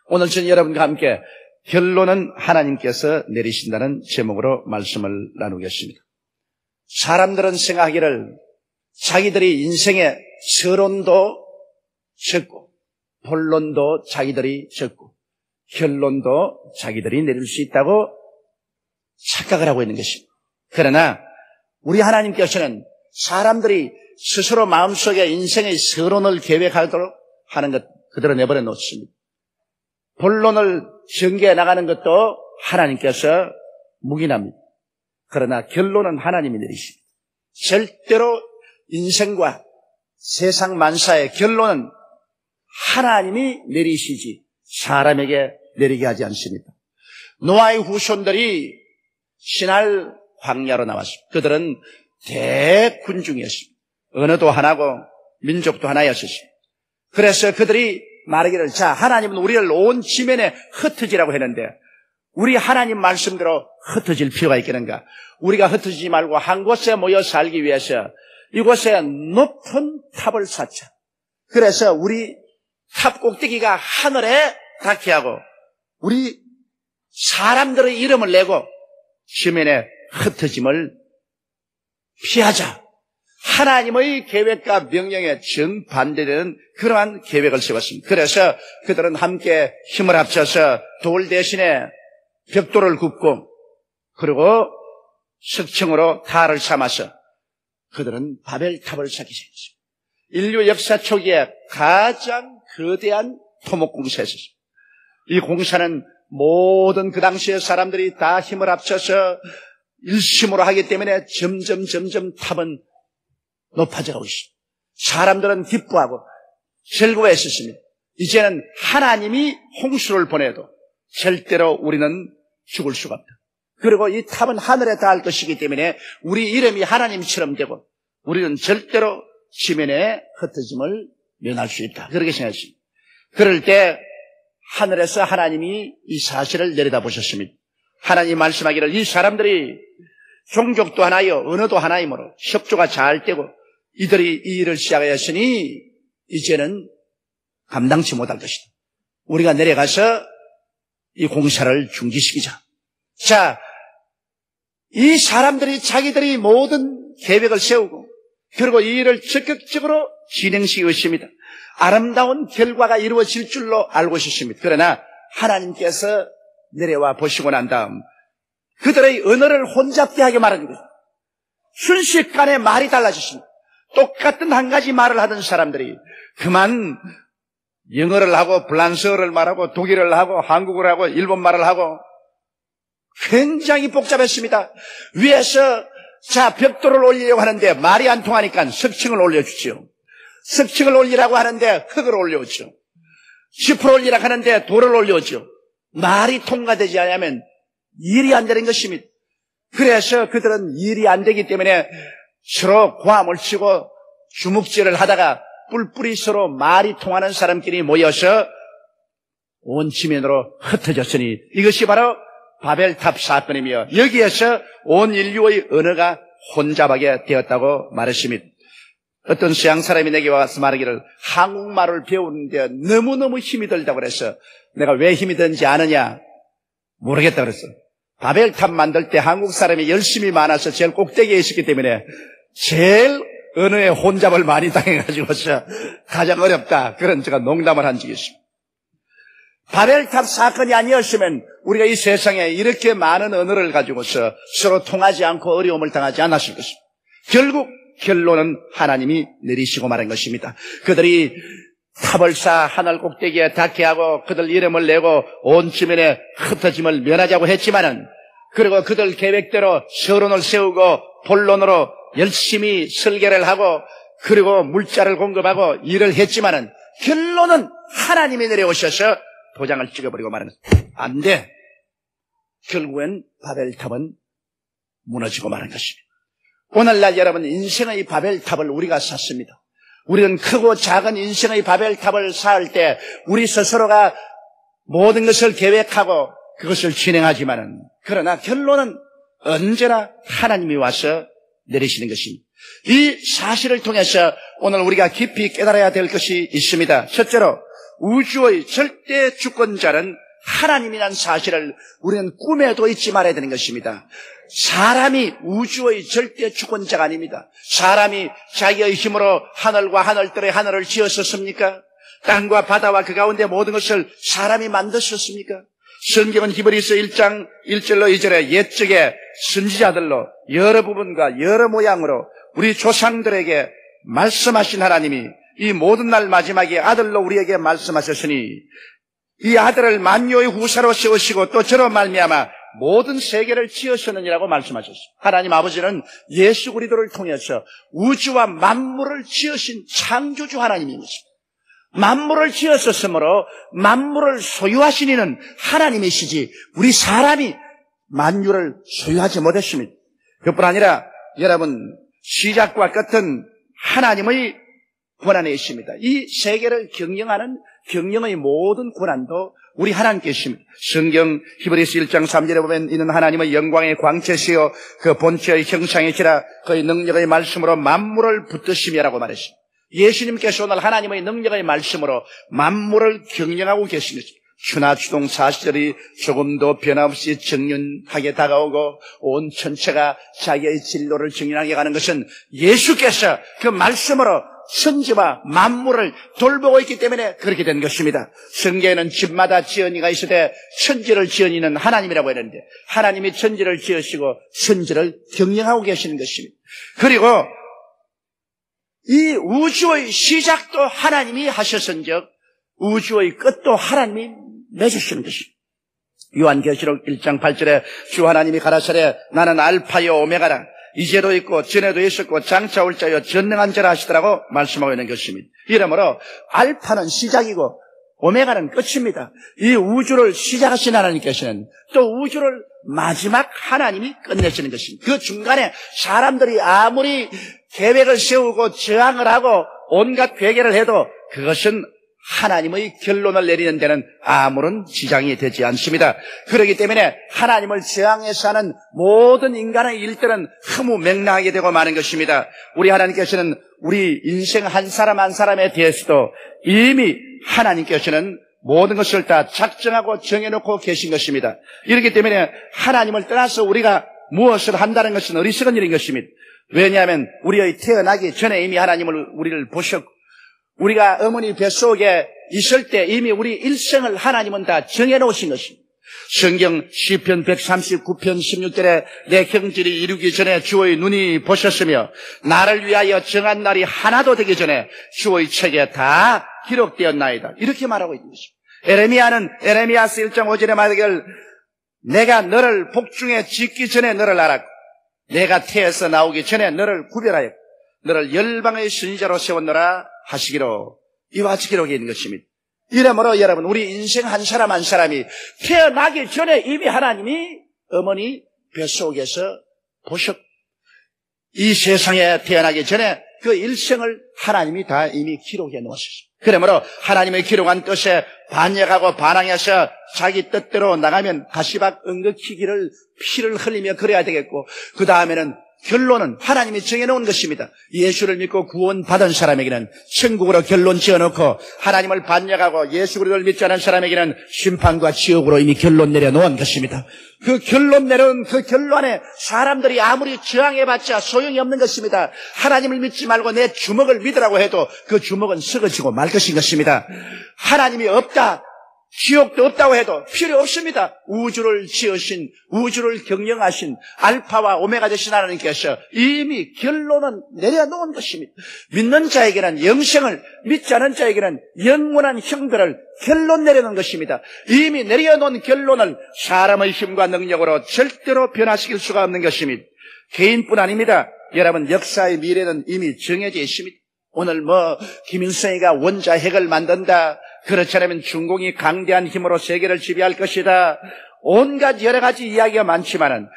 오늘 저는 여러분과 함께 결론은 하나님께서 내리신다는 제목으로 말씀을 나누겠습니다. 사람들은 생각하기를 자기들이 인생의 서론도 적고 본론도 자기들이 적고 결론도 자기들이 내릴 수 있다고 착각을 하고 있는 것입니다. 그러나 우리 하나님께서는 사람들이 스스로 마음속에 인생의 서론을 계획하도록 하는 것 그대로 내버려 놓습니다. 본론을 전개해 나가는 것도 하나님께서 묵인합니다. 그러나 결론은 하나님이 내리십니다. 절대로 인생과 세상 만사의 결론은 하나님이 내리시지 사람에게 내리게 하지 않습니다. 노아의 후손들이 신할 광야로 나왔습니다. 그들은 대군중이었습니다. 언어도 하나고 민족도 하나였습니다. 그래서 그들이 말하기를 자 하나님은 우리를 온 지면에 흩어지라고 했는데 우리 하나님 말씀대로 흩어질 필요가 있겠는가? 우리가 흩어지지 말고 한 곳에 모여 살기 위해서 이곳에 높은 탑을 쌓자. 그래서 우리 탑 꼭대기가 하늘에 닿게 하고 우리 사람들의 이름을 내고 지면에 흩어짐을 피하자. 하나님의 계획과 명령에 정반대되는 그러한 계획을 세웠습니다. 그래서 그들은 함께 힘을 합쳐서 돌 대신에 벽돌을 굽고 그리고 석청으로 탈을 삼아서 그들은 바벨탑을 쌓기 시작했습니다. 인류 역사 초기에 가장 거대한 토목 공사였습니다. 이 공사는 모든 그 당시의 사람들이 다 힘을 합쳐서 일심으로 하기 때문에 점점 탑은 높아져가고 있습니다. 사람들은 기뻐하고 즐거워했었습니다. 이제는 하나님이 홍수를 보내도 절대로 우리는 죽을 수가 없다. 그리고 이 탑은 하늘에 닿을 것이기 때문에 우리 이름이 하나님처럼 되고 우리는 절대로 지면에 흩어짐을 면할 수 있다. 그렇게 생각했습니다. 그럴 때 하늘에서 하나님이 이 사실을 내려다보셨습니다. 하나님 말씀하기를 이 사람들이 종족도 하나요 언어도 하나이므로 협조가 잘 되고 이들이 이 일을 시작하였으니 이제는 감당치 못할 것이다. 우리가 내려가서 이 공사를 중지시키자. 자, 이 사람들이 자기들이 모든 계획을 세우고 그리고 이 일을 적극적으로 진행시키고 있습니다. 아름다운 결과가 이루어질 줄로 알고 있었습니다. 그러나 하나님께서 내려와 보시고 난 다음 그들의 언어를 혼잡게 하게 말하는 거예요. 순식간에 말이 달라졌습니다. 똑같은 한 가지 말을 하던 사람들이 그만 영어를 하고 프랑스어를 말하고 독일어를 하고 한국어를 하고 일본말을 하고 굉장히 복잡했습니다. 위에서 자 벽돌을 올리려고 하는데 말이 안 통하니까 석층을 올려주죠. 석층을 올리라고 하는데 흙을 올려오죠. 짚을 올리라고 하는데 돌을 올려오죠. 말이 통과되지 않으면 일이 안 되는 것입니다. 그래서 그들은 일이 안 되기 때문에 서로 고함을 치고 주먹질을 하다가 뿔뿔이 서로 말이 통하는 사람끼리 모여서 온 지면으로 흩어졌으니 이것이 바로 바벨탑 사건이며 여기에서 온 인류의 언어가 혼잡하게 되었다고 말했습니다. 어떤 서양 사람이 내게 와서 말하기를 한국말을 배우는데 너무너무 힘이 들다고 그래서 내가 왜 힘이 드는지 아느냐 모르겠다 그랬어. 바벨탑 만들 때 한국 사람이 열심히 많아서 제일 꼭대기에 있었기 때문에 제일 언어에 혼잡을 많이 당해가지고서 가장 어렵다. 그런 제가 농담을 한 적이 있습니다. 바벨탑 사건이 아니었으면 우리가 이 세상에 이렇게 많은 언어를 가지고서 서로 통하지 않고 어려움을 당하지 않았을 것입니다. 결국 결론은 하나님이 내리시고 말한 것입니다. 그들이 탑을 쌓아 하늘 꼭대기에 닿게 하고 그들 이름을 내고 온 지면에 흩어짐을 면하자고 했지만은 그리고 그들 계획대로 서론을 세우고 본론으로 열심히 설계를 하고 그리고 물자를 공급하고 일을 했지만은 결론은 하나님이 내려오셔서 도장을 찍어버리고 말하는 안 돼. 결국엔 바벨탑은 무너지고 마는 것입니다. 오늘날 여러분 인생의 바벨탑을 우리가 쌓습니다. 우리는 크고 작은 인생의 바벨탑을 쌓을 때 우리 스스로가 모든 것을 계획하고 그것을 진행하지만은 그러나 결론은 언제나 하나님이 와서 내리시는 것입니다. 이 사실을 통해서 오늘 우리가 깊이 깨달아야 될 것이 있습니다. 첫째로 우주의 절대 주권자는 하나님이라는 사실을 우리는 꿈에도 잊지 말아야 되는 것입니다. 사람이 우주의 절대 주권자가 아닙니다. 사람이 자기의 힘으로 하늘과 하늘들의 하늘을 지었었습니까? 땅과 바다와 그 가운데 모든 것을 사람이 만드셨습니까? 성경은 히브리서 1장 1절로 2절에 옛적에 선지자들로 여러 부분과 여러 모양으로 우리 조상들에게 말씀하신 하나님이 이 모든 날 마지막에 아들로 우리에게 말씀하셨으니 이 아들을 만유의 후사로 세우시고 또 저로 말미암아 모든 세계를 지으셨느니라고 말씀하셨습니다. 하나님 아버지는 예수 그리스도를 통해서 우주와 만물을 지으신 창조주 하나님입니다. 만물을 지었었으므로 만물을 소유하신 이는 하나님이시지 우리 사람이 만유를 소유하지 못했습니다. 그뿐 아니라 여러분 시작과 끝은 하나님의 권한에 있습니다. 이 세계를 경영하는 경영의 모든 권한도 우리 하나님께 있습니다. 성경 히브리서 1장 3절에 보면 이는 하나님의 영광의 광채시요 그 본체의 형상이시라 그의 능력의 말씀으로 만물을 붙드심이라고 말했습니다. 예수님께서 오늘 하나님의 능력의 말씀으로 만물을 경영하고 계십니다. 추나 추동 사시절이 조금도 변함없이 정륜하게 다가오고 온 천체가 자기의 진로를 정연하게 가는 것은 예수께서 그 말씀으로 천지와 만물을 돌보고 있기 때문에 그렇게 된 것입니다. 성경에는 집마다 지은이가 있으되 천지를 지은 이는 하나님이라고 했는데 하나님이 천지를 지으시고 천지를 경영하고 계시는 것입니다. 그리고 이 우주의 시작도 하나님이 하셨은즉 우주의 끝도 하나님이 맺으시는 것입니다. 요한계시록 1장 8절에 주 하나님이 가라사대 나는 알파요 오메가라 이제도 있고 전에도 있었고 장차 올 자여 전능한 자라 하시더라고 말씀하고 있는 것입니다. 이러므로 알파는 시작이고 오메가는 끝입니다. 이 우주를 시작하신 하나님께서는 또 우주를 마지막 하나님이 끝내시는 것입니다. 그 중간에 사람들이 아무리 계획을 세우고 저항을 하고 온갖 괴계를 해도 그것은 하나님의 결론을 내리는 데는 아무런 지장이 되지 않습니다. 그렇기 때문에 하나님을 저항해서 하는 모든 인간의 일들은 허무맹랑하게 되고 마는 것입니다. 우리 하나님께서는 우리 인생 한 사람 한 사람에 대해서도 이미 하나님께서는 모든 것을 다 작정하고 정해놓고 계신 것입니다. 이렇기 때문에 하나님을 떠나서 우리가 무엇을 한다는 것은 어리석은 일인 것입니다. 왜냐하면 우리의 태어나기 전에 이미 우리를 보셨고 우리가 어머니 뱃속에 있을 때 이미 우리 일생을 하나님은 다 정해놓으신 것입니다. 성경 시편 139편 16절에 내 경질이 이루기 전에 주의 눈이 보셨으며 나를 위하여 정한 날이 하나도 되기 전에 주의 책에 다 기록되었나이다. 이렇게 말하고 있는 것입니다. 에레미야서 1장 5절에 말하기를 내가 너를 복중에 짓기 전에 너를 알았고 내가 태에서 나오기 전에 너를 구별하였고 너를 열방의 선지자로 세웠노라 하시기로 이와 같이 기록이 있는 것입니다. 이러므로 여러분 우리 인생 한 사람 한 사람이 태어나기 전에 이미 하나님이 어머니 뱃속에서 보셨고 이 세상에 태어나기 전에 그 일생을 하나님이 다 이미 기록해 놓으셨습니다. 그러므로 하나님의 기록한 뜻에 반역하고 반항해서 자기 뜻대로 나가면 가시박 엉거키기를 피를 흘리며 그래야 되겠고 그 다음에는 결론은 하나님이 정해놓은 것입니다. 예수를 믿고 구원받은 사람에게는 천국으로 결론 지어놓고 하나님을 반역하고 예수 그리스도를 믿지 않은 사람에게는 심판과 지옥으로 이미 결론 내려놓은 것입니다. 그 결론 내려놓은 그 결론에 사람들이 아무리 저항해봤자 소용이 없는 것입니다. 하나님을 믿지 말고 내 주먹을 믿으라고 해도 그 주먹은 썩어지고 말 것인 것입니다. 하나님이 없다, 지옥도 없다고 해도 필요 없습니다. 우주를 지으신, 우주를 경영하신 알파와 오메가 되신 하나님께서 이미 결론은 내려놓은 것입니다. 믿는 자에게는 영생을, 믿지 않은 자에게는 영원한 형벌을 결론 내려놓은 것입니다. 이미 내려놓은 결론을 사람의 힘과 능력으로 절대로 변화시킬 수가 없는 것입니다. 개인뿐 아닙니다. 여러분 역사의 미래는 이미 정해져 있습니다. 오늘 김일성이가 원자 핵을 만든다. 그렇지 않으면 중공이 강대한 힘으로 세계를 지배할 것이다. 온갖 여러 가지 이야기가 많지만은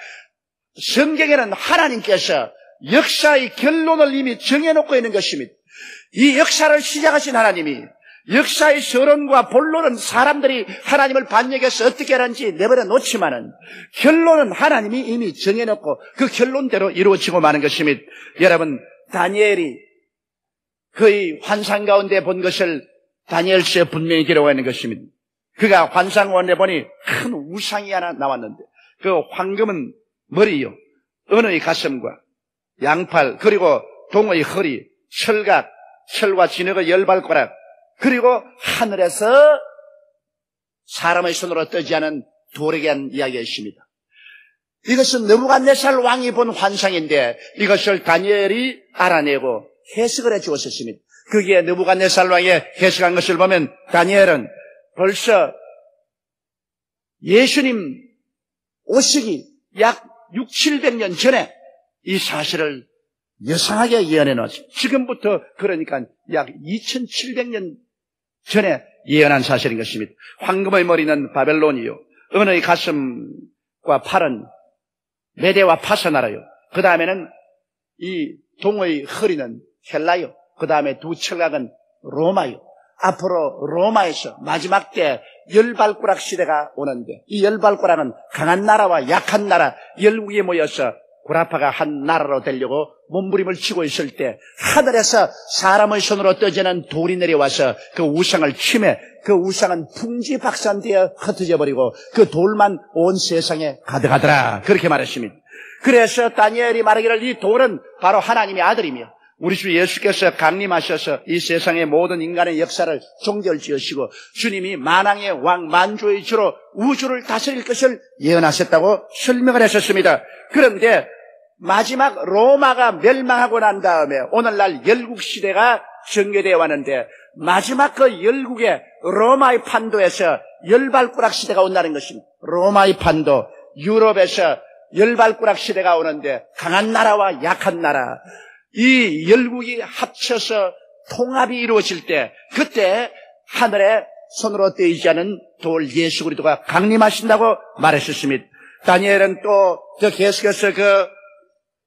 성경에는 하나님께서 역사의 결론을 이미 정해놓고 있는 것입니다. 이 역사를 시작하신 하나님이 역사의 서론과 본론은 사람들이 하나님을 반역해서 어떻게 하는지 내버려 놓지만은 결론은 하나님이 이미 정해놓고 그 결론대로 이루어지고 마는 것입니다. 여러분 다니엘이 그의 환상 가운데 본 것을 다니엘서에 분명히 기록하고 있는 것입니다. 그가 환상원에 보니 큰 우상이 하나 나왔는데 그 황금은 머리요, 은의 가슴과 양팔, 그리고 동의 허리, 철각, 철과 진흙의 열발가락, 그리고 하늘에서 사람의 손으로 뜨지 않은 돌에게 한 이야기였습니다. 이것은 느부갓네살 왕이 본 환상인데 이것을 다니엘이 알아내고 해석을 해주었습니다. 거기에 느부갓네살 왕이 해석한 것을 보면 다니엘은 벌써 예수님 오시기 약 600~700년 전에 이 사실을 여상하게 예언해 놓았습니다. 지금부터 그러니까 약 2700년 전에 예언한 사실인 것입니다. 황금의 머리는 바벨론이요, 은의 가슴과 팔은 메대와 파사 나라요, 그 다음에는 이 동의 허리는 헬라요, 그 다음에 두 철각은 로마요. 앞으로 로마에서 마지막 때 열발가락 시대가 오는데 이 열발가락은 강한 나라와 약한 나라 열국이 모여서 구라파가 한 나라로 되려고 몸부림을 치고 있을 때 하늘에서 사람의 손으로 떠지는 돌이 내려와서 그 우상을 침해 그 우상은 풍지박산되어 흩어져 버리고 그 돌만 온 세상에 가득하더라, 그렇게 말했습니다. 그래서 다니엘이 말하기를 이 돌은 바로 하나님의 아들이며 우리 주 예수께서 강림하셔서 이 세상의 모든 인간의 역사를 종결지으시고 주님이 만왕의 왕 만주의 주로 우주를 다스릴 것을 예언하셨다고 설명을 했었습니다. 그런데 마지막 로마가 멸망하고 난 다음에 오늘날 열국시대가 전개되어 왔는데 마지막 그 열국의 로마의 판도에서 열발가락 시대가 온다는 것입니다. 로마의 판도, 유럽에서 열발가락 시대가 오는데 강한 나라와 약한 나라, 이 열국이 합쳐서 통합이 이루어질 때 그때 하늘에 손으로 떼이지 않은 돌 예수 그리스도가 강림하신다고 말했었습니다. 다니엘은 또 저 계속해서 그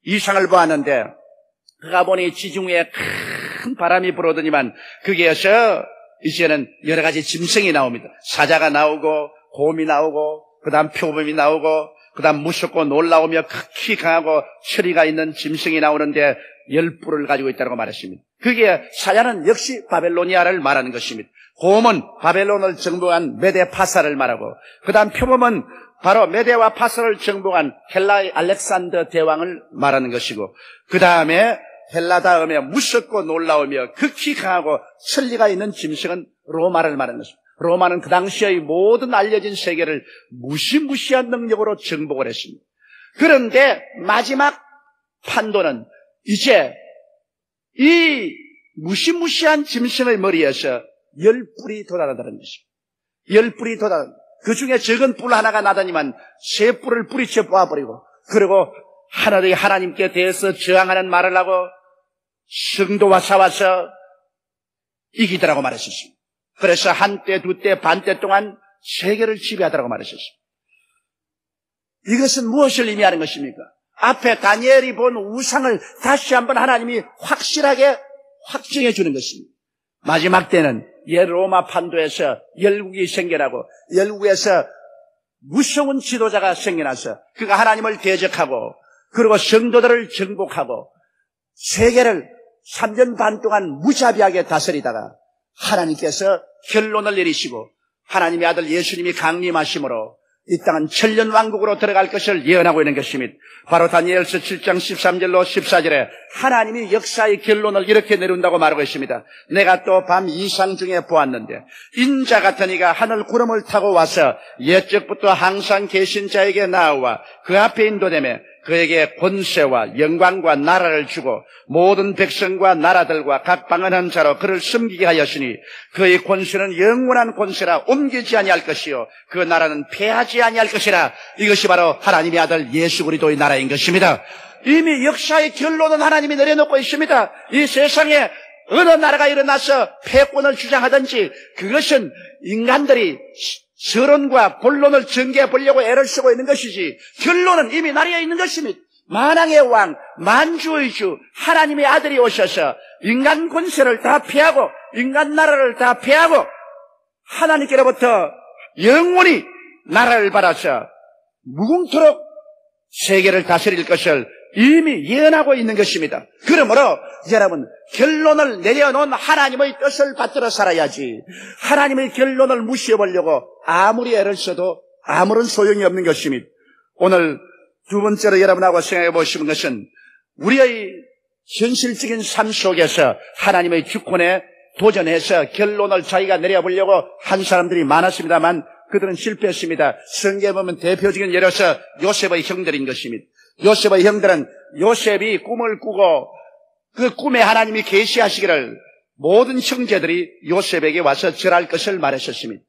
이상을 보았는데 그가 보니 지중 위에 큰 바람이 불어오더니만 거기에서 이제는 여러 가지 짐승이 나옵니다. 사자가 나오고 곰이 나오고 그 다음 표범이 나오고 그 다음 무섭고 놀라우며 극히 강하고 철이가 있는 짐승이 나오는데 10뿔을 가지고 있다고 말했습니다. 그게 사자는 역시 바벨로니아를 말하는 것입니다. 곰은 바벨론을 정복한 메데 파사를 말하고 그 다음 표범은 바로 메데와 파사를 정복한 헬라의 알렉산더 대왕을 말하는 것이고 그 다음에 헬라 다음에 무섭고 놀라우며 극히 강하고 천리가 있는 짐승은 로마를 말하는 것입니다. 로마는 그 당시의 모든 알려진 세계를 무시무시한 능력으로 정복을 했습니다. 그런데 마지막 판도는 이제 이 무시무시한 짐승의 머리에서 10뿔이 돋아나다는 것입니다. 10뿔이 돋아나, 그 중에 적은 뿔 하나가 나다니만 3뿔을 뿌리쳐 뽑아버리고 그리고 하늘의 하나님께 대해서 저항하는 말을 하고 성도와 싸워서 이기더라고 말했었습니다. 그래서 한때, 두때, 반때 동안 세계를 지배하더라고 말했었습니다. 이것은 무엇을 의미하는 것입니까? 앞에 다니엘이 본 우상을 다시 한번 하나님이 확실하게 확증해 주는 것입니다. 마지막 때는 로마 판도에서 열국이 생겨나고 열국에서 무서운 지도자가 생겨나서 그가 하나님을 대적하고 그리고 성도들을 정복하고 세계를 3년 반 동안 무자비하게 다스리다가 하나님께서 결론을 내리시고 하나님의 아들 예수님이 강림하심으로 이 땅은 천년왕국으로 들어갈 것을 예언하고 있는 것입니다. 바로 다니엘서 7장 13절로 14절에 하나님이 역사의 결론을 이렇게 내린다고 말하고 있습니다. 내가 또 밤 이상 중에 보았는데 인자 같은 이가 하늘 구름을 타고 와서 옛적부터 항상 계신 자에게 나와 그 앞에 인도되며 그에게 권세와 영광과 나라를 주고 모든 백성과 나라들과 각 방언한 자로 그를 섬기게 하였으니 그의 권세는 영원한 권세라 옮기지 아니할 것이요 그 나라는 패하지 아니할 것이라. 이것이 바로 하나님의 아들 예수 그리스도의 나라인 것입니다. 이미 역사의 결론은 하나님이 내려놓고 있습니다. 이 세상에 어느 나라가 일어나서 패권을 주장하든지 그것은 인간들이 서론과 본론을 전개해 보려고 애를 쓰고 있는 것이지 결론은 이미 나라에 있는 것입니다. 만왕의 왕, 만주의 주, 하나님의 아들이 오셔서 인간 권세를 다 패하고 인간 나라를 다 패하고 하나님께로부터 영원히 나라를 받아서 무궁토록 세계를 다스릴 것을 이미 예언하고 있는 것입니다. 그러므로 여러분, 결론을 내려놓은 하나님의 뜻을 받들어 살아야지, 하나님의 결론을 무시해보려고 아무리 애를 써도 아무런 소용이 없는 것입니다. 오늘 두 번째로 여러분하고 생각해 보시는 것은 우리의 현실적인 삶 속에서 하나님의 주권에 도전해서 결론을 자기가 내려보려고 한 사람들이 많았습니다만 그들은 실패했습니다. 성경에 보면 대표적인 예로서 요셉의 형들인 것입니다. 요셉의 형들은 요셉이 꿈을 꾸고 그 꿈에 하나님이 계시하시기를 모든 형제들이 요셉에게 와서 절할 것을 말했었습니다.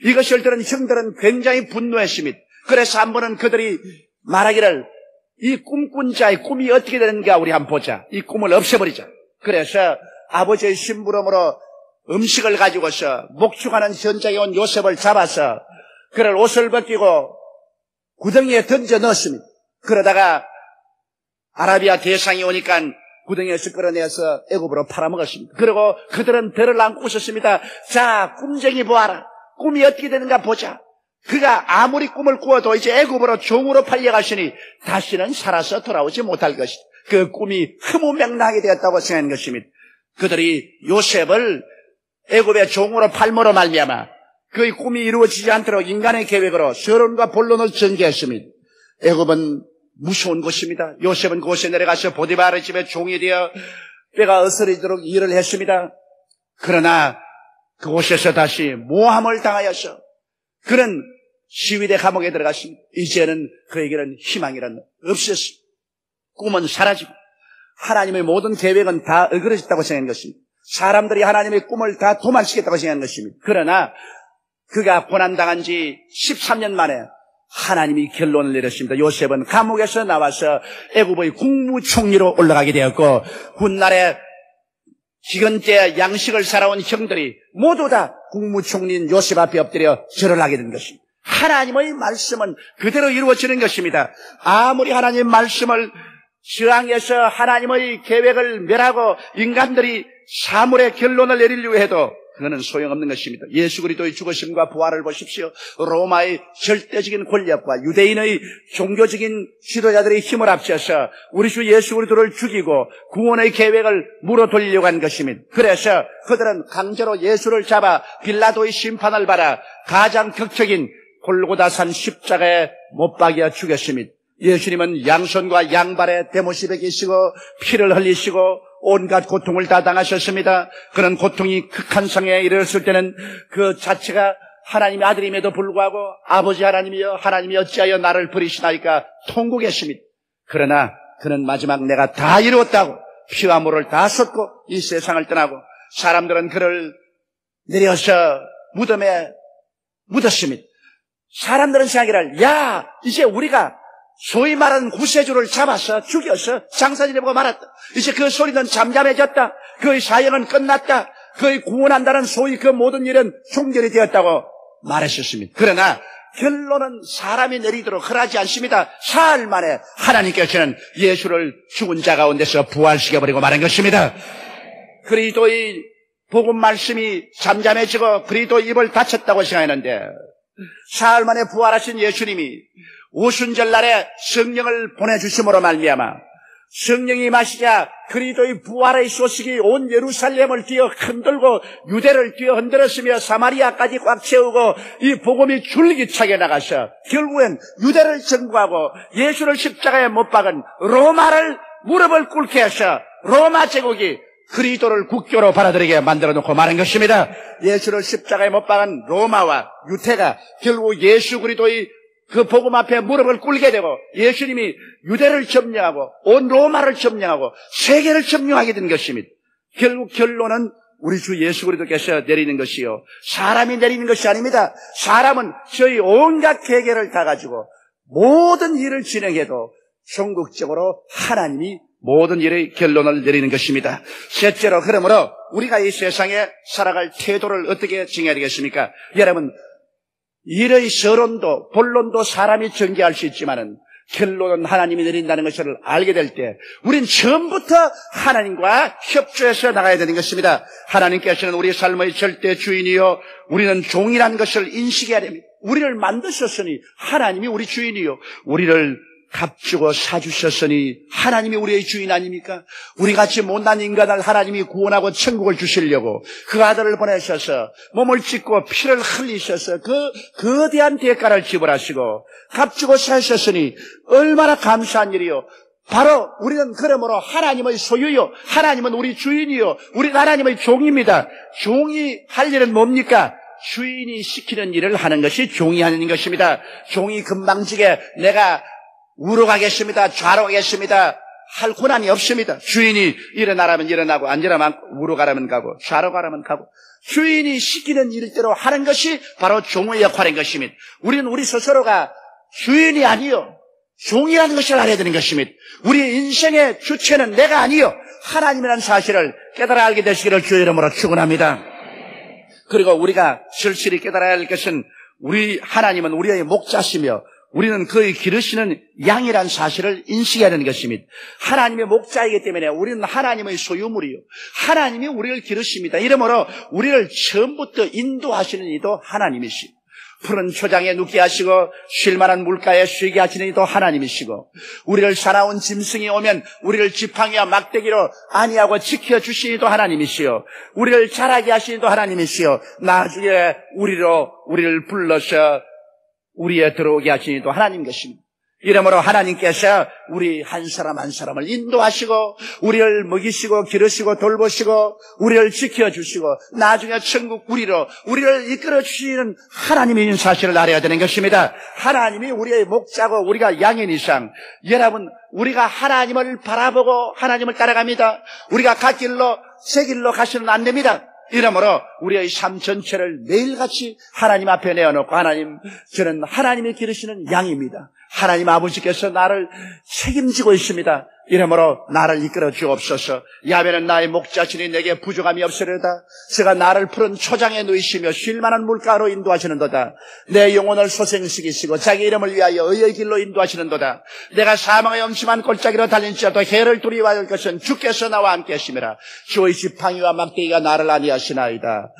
이것을 들은 형들은 굉장히 분노했습니다. 그래서 한 번은 그들이 말하기를 이 꿈꾼 자의 꿈이 어떻게 되는가 우리 한번 보자. 이 꿈을 없애버리자. 그래서 아버지의 심부름으로 음식을 가지고서 목축하는 현장에 온 요셉을 잡아서 그를 옷을 벗기고 구덩이에 던져 넣었습니다. 그러다가 아라비아 대상이 오니까 구덩이에서 끌어내서 애굽으로 팔아먹었습니다. 그리고 그들은 배를 안고 있었습니다. 자, 꿈쟁이 보아라. 꿈이 어떻게 되는가 보자. 그가 아무리 꿈을 꾸어도 이제 애굽으로 종으로 팔려가시니 다시는 살아서 돌아오지 못할 것이다. 그 꿈이 흐무맹랑하게 되었다고 생각한 것입니다. 그들이 요셉을 애굽의 종으로 팔므로 말미암아 그의 꿈이 이루어지지 않도록 인간의 계획으로 서론과 본론을 전개했습니다. 애굽은 무서운 곳입니다. 요셉은 그곳에 내려가서 보디바르 집에 종이 되어 뼈가 으스러지도록 일을 했습니다. 그러나 그곳에서 다시 모함을 당하여서 그는 시위대 감옥에 들어갔습니다. 이제는 그에게는 희망이란 없었습니다. 꿈은 사라지고 하나님의 모든 계획은 다 어그러졌다고 생각한 것입니다. 사람들이 하나님의 꿈을 다 도망치겠다고 생각한 것입니다. 그러나 그가 고난당한 지 13년 만에 하나님이 결론을 내렸습니다. 요셉은 감옥에서 나와서 애굽의 국무총리로 올라가게 되었고 훗날에 기근때 양식을 살아온 형들이 모두 다 국무총리인 요셉 앞에 엎드려 절을 하게 된 것입니다. 하나님의 말씀은 그대로 이루어지는 것입니다. 아무리 하나님의 말씀을 저항해서 하나님의 계획을 멸하고 인간들이 사물의 결론을 내리려고 해도 그거는 소용없는 것입니다. 예수 그리스도의 죽으심과 부활을 보십시오. 로마의 절대적인 권력과 유대인의 종교적인 지도자들의 힘을 합쳐서 우리 주 예수 그리스도를 죽이고 구원의 계획을 물어돌리려고 한 것입니다. 그래서 그들은 강제로 예수를 잡아 빌라도의 심판을 받아 가장 극적인 골고다산 십자가에 못 박여 죽였습니다. 예수님은 양손과 양발에 대못이 베기시고 피를 흘리시고 온갖 고통을 다 당하셨습니다. 그런 고통이 극한 상에 이르렀을 때는 그 자체가 하나님의 아들임에도 불구하고 아버지 하나님이여 하나님이 어찌하여 나를 버리시나이까 통곡했습니다. 그러나 그는 마지막 내가 다 이루었다고 피와 물을 다 쏟고 이 세상을 떠나고 사람들은 그를 내려서 무덤에 묻었습니다. 사람들은 생각하기를 야 이제 우리가 소위 말하는 구세주를 잡아서 죽여서 장사지내보고 말았다. 이제 그 소리는 잠잠해졌다. 그의 사역은 끝났다. 그의 구원한다는 소위 그 모든 일은 종결이 되었다고 말했었습니다. 그러나 결론은 사람이 내리도록 허락하지 않습니다. 사흘 만에 하나님께서는 예수를 죽은 자 가운데서 부활시켜버리고 말한 것입니다. 그리스도의 복음 말씀이 잠잠해지고 그리스도 입을 닫혔다고 생각했는데 사흘 만에 부활하신 예수님이 오순절 날에 성령을 보내주심으로 말미암아 성령이 마시자 그리스도의 부활의 소식이 온 예루살렘을 뛰어 흔들고 유대를 뛰어 흔들었으며 사마리아까지 꽉 채우고 이 복음이 줄기차게 나가서 결국엔 유대를 정부하고 예수를 십자가에 못 박은 로마를 무릎을 꿇게 해서 로마 제국이 그리스도를 국교로 받아들이게 만들어 놓고 말한 것입니다. 예수를 십자가에 못 박은 로마와 유태가 결국 예수 그리스도의 그 복음 앞에 무릎을 꿇게 되고 예수님이 유대를 점령하고 온 로마를 점령하고 세계를 점령하게 된 것입니다. 결국 결론은 우리 주 예수 그리스도께서 내리는 것이요 사람이 내리는 것이 아닙니다. 사람은 저희 온갖 계획을 다 가지고 모든 일을 진행해도 종국적으로 하나님이 모든 일의 결론을 내리는 것입니다. 셋째로 그러므로 우리가 이 세상에 살아갈 태도를 어떻게 정해야 되겠습니까? 여러분 일의 서론도 본론도 사람이 전개할 수 있지만은 결론은 하나님이 내린다는 것을 알게 될 때 우린 처음부터 하나님과 협조해서 나가야 되는 것입니다. 하나님께서는 우리 삶의 절대 주인이요 우리는 종이라는 것을 인식해야 됩니다. 우리를 만드셨으니 하나님이 우리 주인이요 우리를 값주고 사주셨으니 하나님이 우리의 주인 아닙니까? 우리같이 못난 인간을 하나님이 구원하고 천국을 주시려고 그 아들을 보내셔서 몸을 찢고 피를 흘리셔서 그 거대한 대가를 지불하시고 값주고 사셨으니 얼마나 감사한 일이요. 바로 우리는 그러므로 하나님의 소유요, 하나님은 우리 주인이요, 우리는 하나님의 종입니다. 종이 할 일은 뭡니까? 주인이 시키는 일을 하는 것이 종이 하는 것입니다. 종이 금방지게 내가 우로 가겠습니다, 좌로 가겠습니다 할 권한이 없습니다. 주인이 일어나라면 일어나고 앉으라면 우로 가라면 가고 좌로 가라면 가고 주인이 시키는 일대로 하는 것이 바로 종의 역할인 것입니다. 우리는 우리 스스로가 주인이 아니요 종이라는 것을 알아야 되는 것입니다. 우리 인생의 주체는 내가 아니요 하나님이라는 사실을 깨달아 알게 되시기를 주의 이름으로 축원합니다. 그리고 우리가 절실히 깨달아야 할 것은 우리 하나님은 우리의 목자시며 우리는 그의 기르시는 양이라는 사실을 인식해야 하는 것입니다. 하나님의 목자이기 때문에 우리는 하나님의 소유물이요 하나님이 우리를 기르십니다. 이러므로 우리를 처음부터 인도하시는 이도 하나님이시고 푸른 초장에 눕게 하시고 쉴만한 물가에 쉬게 하시는 이도 하나님이시고 우리를 사나운 짐승이 오면 우리를 지팡이와 막대기로 안위하고 지켜주시는 이도 하나님이시요 우리를 자라게 하시는 이도 하나님이시요 나중에 우리를 불러서 우리에 들어오게 하시는 이도 하나님 것입니다. 이러므로 하나님께서 우리 한 사람 한 사람을 인도하시고 우리를 먹이시고 기르시고 돌보시고 우리를 지켜주시고 나중에 천국 우리를 이끌어주시는 하나님인 사실을 알아야 되는 것입니다. 하나님이 우리의 목자고 우리가 양인 이상 여러분 우리가 하나님을 바라보고 하나님을 따라갑니다. 우리가 갓 길로 새 길로 가시는 안 됩니다. 이러므로 우리의 삶 전체를 매일같이 하나님 앞에 내어놓고 하나님 저는 하나님이 기르시는 양입니다. 하나님 아버지께서 나를 책임지고 있습니다. 이러므로 나를 이끌어 주옵소서. 야훼는 나의 목자시니 내게 부족함이 없으리로다. 제가 나를 푸른 초장에 누이시며 쉴만한 물가로 인도하시는도다. 내 영혼을 소생시키시고 자기 이름을 위하여 의의 길로 인도하시는도다. 내가 사망의 엄침한 골짜기로 달린지라도 해를 두려워할 것은 주께서 나와 함께 하심이라. 주의 지팡이와 막대기가 나를 안위하시나이다.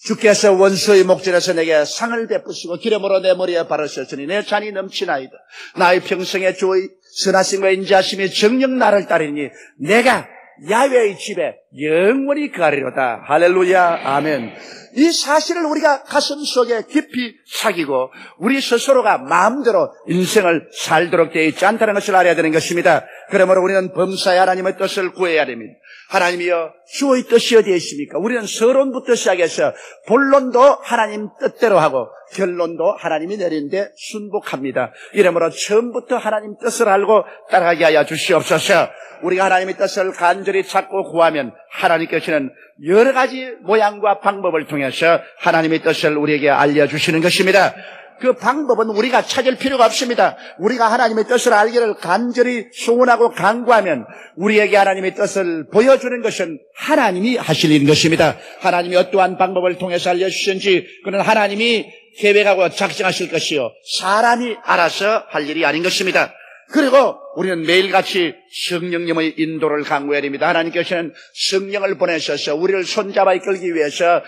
주께서 원수의 목전에서 내게 상을 베푸시고 기름으로 내 머리에 바르셨으니 내 잔이 넘치나이다. 나의 평생에 주의 선하심과 인자하심이 정녕 나를 따르니 내가 야훼의 집에 영원히 거하리로다. 할렐루야, 아멘. 이 사실을 우리가 가슴속에 깊이 새기고 우리 스스로가 마음대로 인생을 살도록 되어 있지 않다는 것을 알아야 되는 것입니다. 그러므로 우리는 범사에 하나님의 뜻을 구해야 됩니다. 하나님이여 주의 뜻이 어디에 있습니까? 우리는 서론부터 시작해서 본론도 하나님 뜻대로 하고 결론도 하나님이 내리는데 순복합니다. 이러므로 처음부터 하나님 뜻을 알고 따라가게 하여 주시옵소서. 우리가 하나님의 뜻을 간절히 찾고 구하면 하나님께서는 여러 가지 모양과 방법을 통해서 하나님의 뜻을 우리에게 알려주시는 것입니다. 그 방법은 우리가 찾을 필요가 없습니다. 우리가 하나님의 뜻을 알기를 간절히 소원하고 간구하면 우리에게 하나님의 뜻을 보여주는 것은 하나님이 하실 일인 것입니다. 하나님이 어떠한 방법을 통해서 알려주시는지 그는 하나님이 계획하고 작정하실 것이요 사람이 알아서 할 일이 아닌 것입니다. 그리고 우리는 매일같이 성령님의 인도를 강구해야 됩니다. 하나님께서는 성령을 보내셔서 우리를 손잡아 이끌기 위해서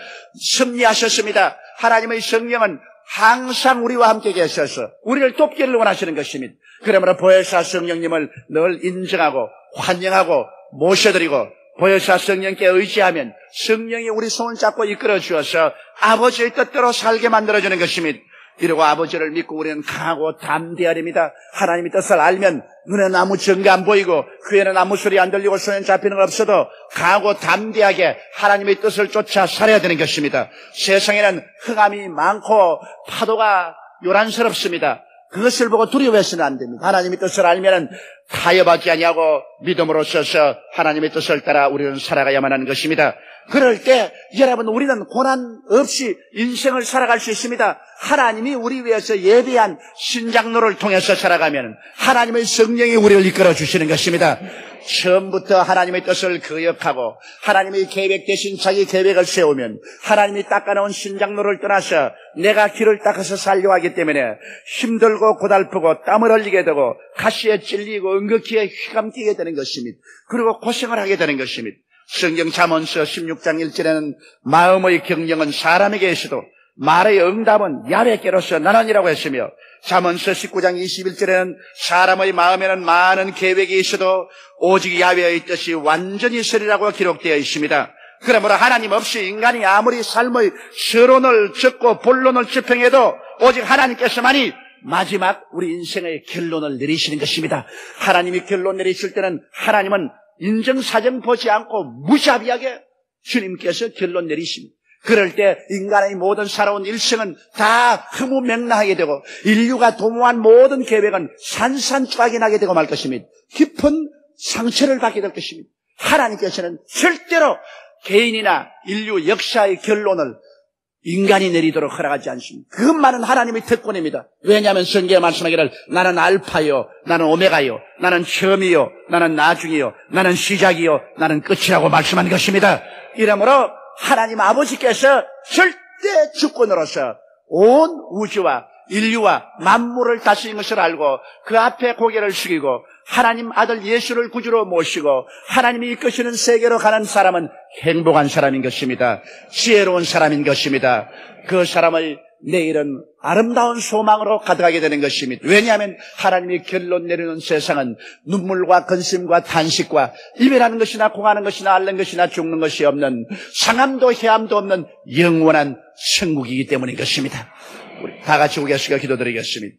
섭리하셨습니다. 하나님의 성령은 항상 우리와 함께 계셔서 우리를 돕기를 원하시는 것입니다. 그러므로 보혜사 성령님을 늘 인정하고 환영하고 모셔드리고 보혜사 성령께 의지하면 성령이 우리 손을 잡고 이끌어 주어서 아버지의 뜻대로 살게 만들어주는 것입니다. 이러고 아버지를 믿고 우리는 강하고 담대해야 됩니다. 하나님의 뜻을 알면 눈에는 아무 증거 안 보이고 귀에는 아무 소리 안 들리고 손에 잡히는 건 없어도 강하고 담대하게 하나님의 뜻을 쫓아 살아야 되는 것입니다. 세상에는 흑암이 많고 파도가 요란스럽습니다. 그것을 보고 두려워해서는 안 됩니다. 하나님의 뜻을 알면 타협하지 아니하고 믿음으로 서서 하나님의 뜻을 따라 우리는 살아가야만 하는 것입니다. 그럴 때 여러분 우리는 고난 없이 인생을 살아갈 수 있습니다. 하나님이 우리 위해서 예비한 신장로를 통해서 살아가면 하나님의 성령이 우리를 이끌어 주시는 것입니다. 처음부터 하나님의 뜻을 거역하고 하나님의 계획되신 자기 계획을 세우면 하나님이 닦아놓은 신장로를 떠나서 내가 길을 닦아서 살려고 하기 때문에 힘들고 고달프고 땀을 흘리게 되고 가시에 찔리고 응급기에 휘감기게 되는 것입니다. 그리고 고생을 하게 되는 것입니다. 성경 잠언서 16장 1절에는 마음의 경영은 사람에게 있어도 말의 응답은 야훼께로서 나느니라고 했으며 잠언서 19장 21절에는 사람의 마음에는 많은 계획이 있어도 오직 야훼의 뜻이 완전히 서리라고 기록되어 있습니다. 그러므로 하나님 없이 인간이 아무리 삶의 서론을 적고 본론을 집행해도 오직 하나님께서만이 마지막 우리 인생의 결론을 내리시는 것입니다. 하나님이 결론 내리실 때는 하나님은 인정사정 보지 않고 무자비하게 주님께서 결론 내리십니다. 그럴 때 인간의 모든 살아온 일생은 다 흐무맹랑하게 되고 인류가 도모한 모든 계획은 산산조각이 나게 되고 말 것입니다. 깊은 상처를 받게 될 것입니다. 하나님께서는 절대로 개인이나 인류 역사의 결론을 인간이 내리도록 허락하지 않습니다. 그것만은 하나님의 특권입니다. 왜냐하면 성경에 말씀하기를 나는 알파요, 나는 오메가요, 나는 처음이요, 나는 나중이요, 나는 시작이요, 나는 끝이라고 말씀한 것입니다. 이러므로 하나님 아버지께서 절대 주권으로서 온 우주와 인류와 만물을 다스린 것을 알고 그 앞에 고개를 숙이고 하나님 아들 예수를 구주로 모시고 하나님이 이끄시는 세계로 가는 사람은 행복한 사람인 것입니다. 지혜로운 사람인 것입니다. 그 사람의 내일은 아름다운 소망으로 가득하게 되는 것입니다. 왜냐하면 하나님이 결론 내리는 세상은 눈물과 근심과 탄식과 이별하는 것이나 공하는 것이나 앓는 것이나 죽는 것이 없는 상함도 해함도 없는 영원한 천국이기 때문인 것입니다. 우리 다 같이 우리가 기도드리겠습니다.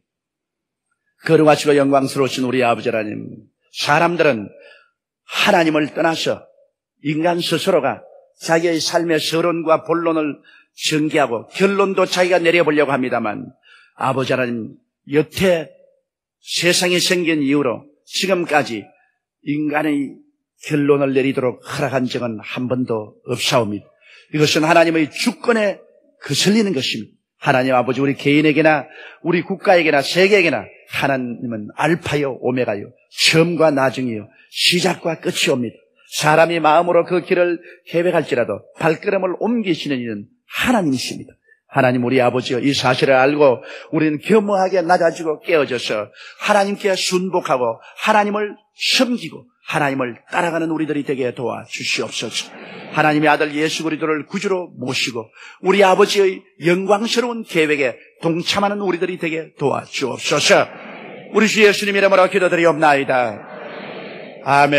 거룩하시고 영광스러우신 우리 아버지 하나님, 사람들은 하나님을 떠나서 인간 스스로가 자기의 삶의 서론과 본론을 전개하고 결론도 자기가 내려보려고 합니다만 아버지 하나님, 여태 세상이 생긴 이후로 지금까지 인간의 결론을 내리도록 허락한 적은 한 번도 없사옵니다. 이것은 하나님의 주권에 거슬리는 것입니다. 하나님 아버지, 우리 개인에게나 우리 국가에게나 세계에게나 하나님은 알파요 오메가요, 처음과 나중이요, 시작과 끝이 옵니다. 사람이 마음으로 그 길을 계획할지라도 발걸음을 옮기시는 이는 하나님이십니다. 하나님 우리 아버지여, 이 사실을 알고 우리는 겸허하게 낮아지고 깨어져서 하나님께 순복하고 하나님을 섬기고 하나님을 따라가는 우리들이 되게 도와주시옵소서. 하나님의 아들 예수 그리스도를 구주로 모시고 우리 아버지의 영광스러운 계획에 동참하는 우리들이 되게 도와주옵소서. 우리 주 예수님 이름으로 기도드리옵나이다. 아멘.